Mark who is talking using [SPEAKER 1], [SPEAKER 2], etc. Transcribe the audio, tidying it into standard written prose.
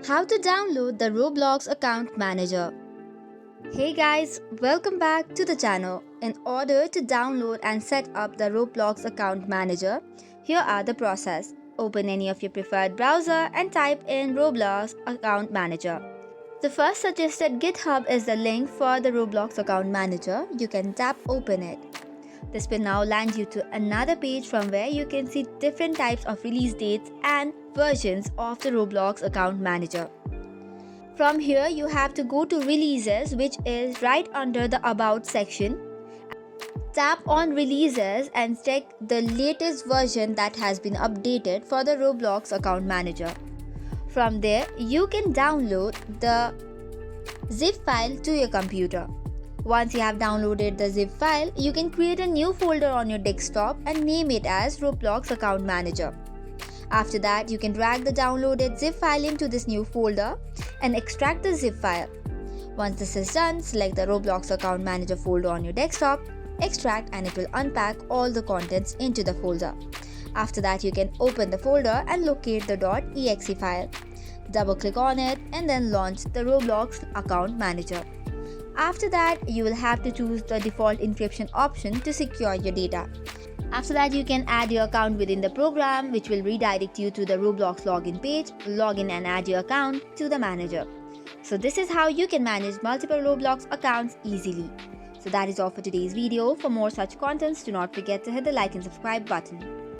[SPEAKER 1] How to download the Roblox Account Manager. Hey guys, welcome back to the channel. In order to download and set up the Roblox Account Manager, here are the process. Open any of your preferred browser and type in Roblox Account Manager. The first suggested GitHub is the link for the Roblox Account Manager. You can tap open it. This will now land you to another page from where you can see different types of release dates and versions of the Roblox Account Manager. From here, you have to go to Releases, which is right under the About section. Tap on Releases and check the latest version that has been updated for the Roblox Account Manager. From there, you can download the zip file to your computer. Once you have downloaded the zip file, you can create a new folder on your desktop and name it as Roblox Account Manager. After that, you can drag the downloaded zip file into this new folder and extract the zip file. Once this is done, select the Roblox Account Manager folder on your desktop, extract, and it will unpack all the contents into the folder. After that, you can open the folder and locate the .exe file. Double click on it and then launch the Roblox Account Manager. After that, you will have to choose the default encryption option to secure your data. After that, you can add your account within the program, which will redirect you to the Roblox login page. Log in and add your account to the manager. So this is how you can manage multiple Roblox accounts easily. So that is all for today's video. For more such contents, do not forget to hit the like and subscribe button.